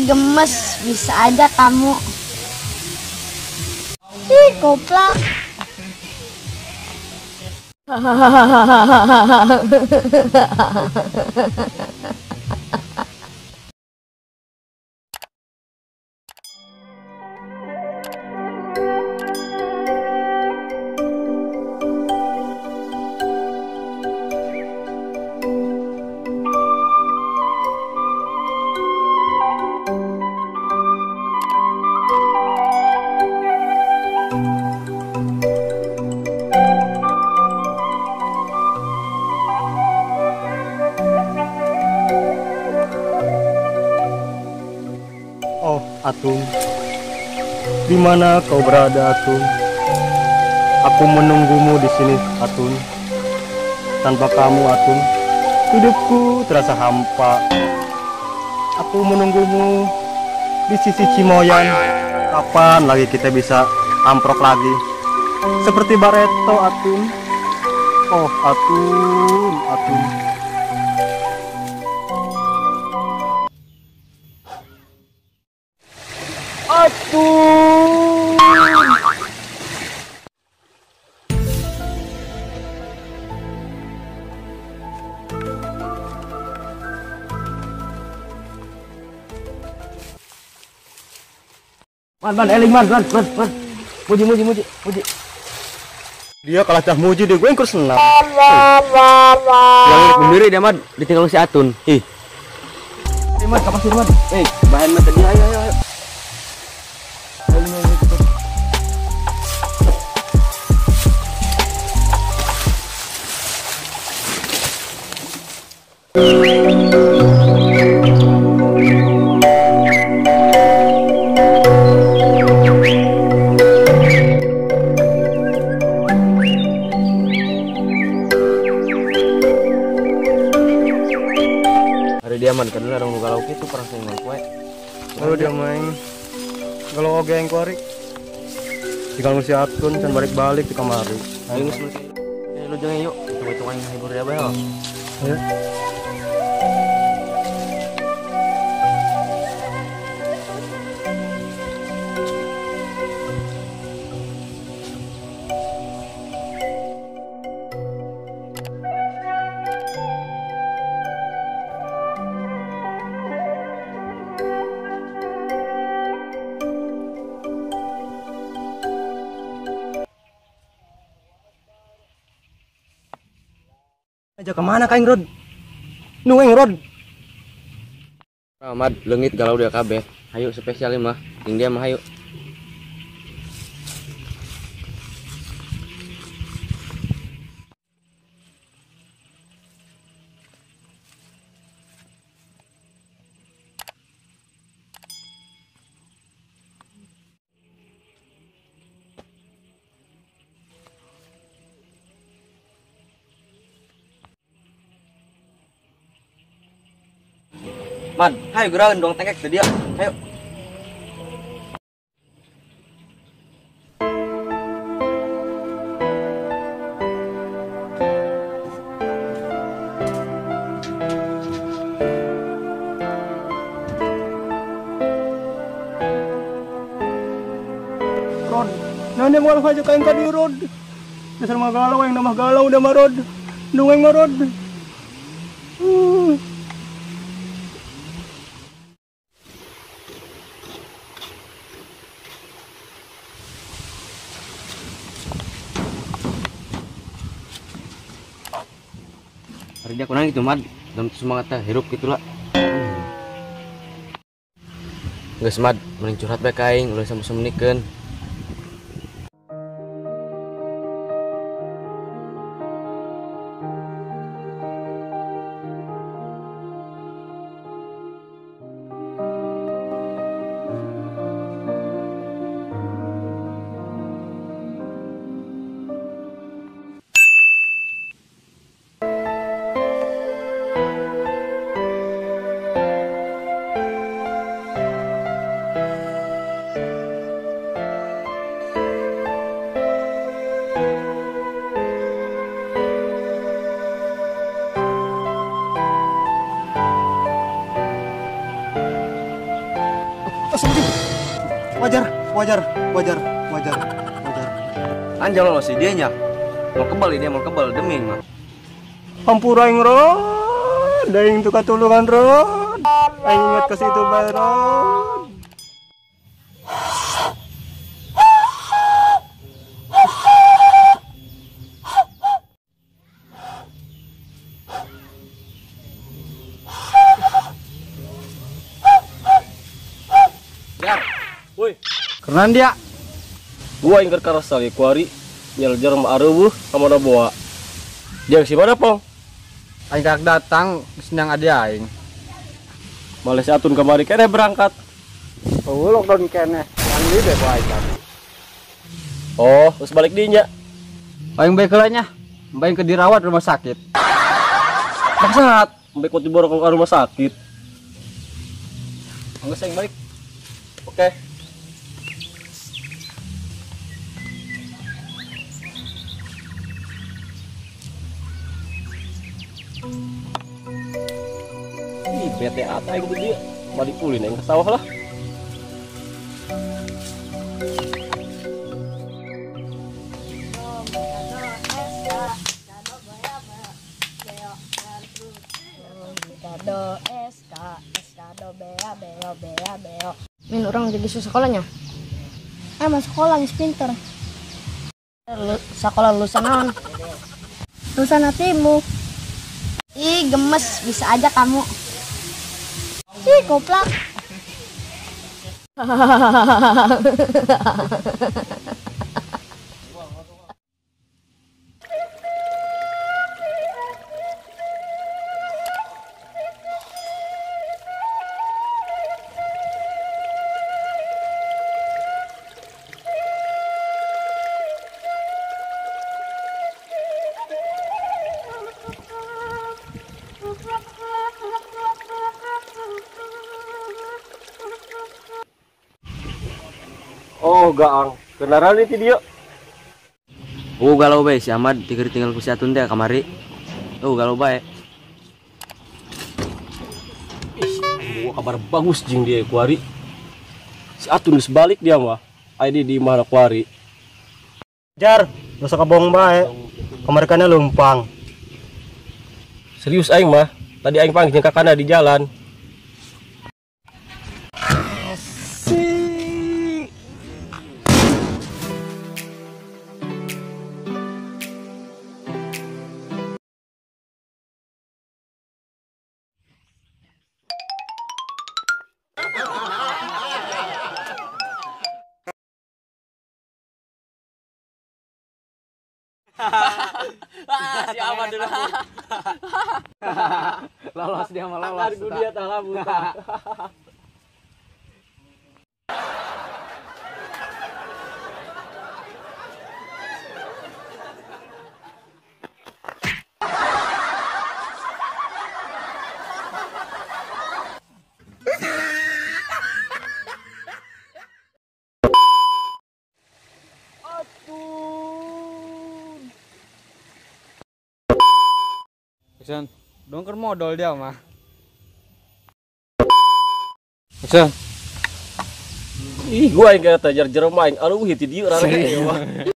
gemes, bisa aja kamu. Ih, goblok. Oh, Atung, di mana kau berada, Atung? Aku menunggumu di sini, Atung. Tanpa kamu, Atung, hidupku terasa hampa. Aku menunggumu di sisi Cimoyan. Kapan lagi kita bisa amprok lagi? Seperti Barreto, Atung. Oh, Atung, Atung. Atung. Man, eling man. Muji. Dia kalah cah muji deh, gue yang senang. Yang berdiri dia man, ditinggal si Atun. Ih. Ini man, kapas man. Bahan man tadi, ayo. Dia man kadang orang galau gitu perang sing kue. Kalau dia main kalau oge yang kuarik tinggal ngusi Atun dan balik di kamari. Ayo ngus. Lu jangan yuk, coba yang hibur dia bae. Ya. Aja kemana kaing Rod? Nueng Rod. Ahmad leungit galau dia kabeh. Hayu spesial mah, ting dia mah hayu. Man, hayu gerakan dong tengek ke dia. Hayu. Rod, nanya walau aja kain kadi Rod. Dasar mah galau yang nama galau udah mah Rod. Nueng mah Rod. Hari dia kurang gitu mad, dalam semangatnya hirup gitulah. Geus mad, mending curhat bae kaing, ulah sama-sama menikeun. wajar. Anjal lo si dia nya. Mau kebal dia mau kebal deming mah. Hampura aing Rod. Daing tuh katulungan Rod. Aing ingat ke situ bae Rod. Jar. Woi, Kenan dia. gua ingkar karasa ge kuari nyel jarum areueuh sama boa. Dia si mana, Pong? Aing kak datang senang ada aing. Males atun kamari kene berangkat. Oh, lockdown kene. Yang di bebo aing. Oh, terus balik dinya. Aing bae keulanya. Bae ke dirawat rumah sakit. Maksat, mbek ku dibawa ke rumah sakit. Enggak sayang balik. Oke. Ih, bete apa yang dia? Balik ulin yang ke sawah lah. Min orang jadi susah sekolahnya. Masuk sekolah yang pinter. Sekolah lulusan naon? Lulusan hatimu. Ih, gemes, bisa aja kamu. Ih, goblok. Oh, gaang. Kenaran itu dia. Oh galau bae si Ahmad tinggal ku si Atun teh kamari. Oh galau bae. Gua kabar bagus jing dia kuari. Si Atun geus balik dia mah. Aya di mana kuari. Jar, dosa kabohong bae. Kamari kana lumpang. Serius aing mah. Tadi aing panggil kakana di jalan. Si Ahmad dulu. Lolos dia mah lolos. Aku dia talah buta. Sen, dongker modal dia mah. Sen, Ih, gua yang kata jar-jar main. Aduh, hiti dia rarek.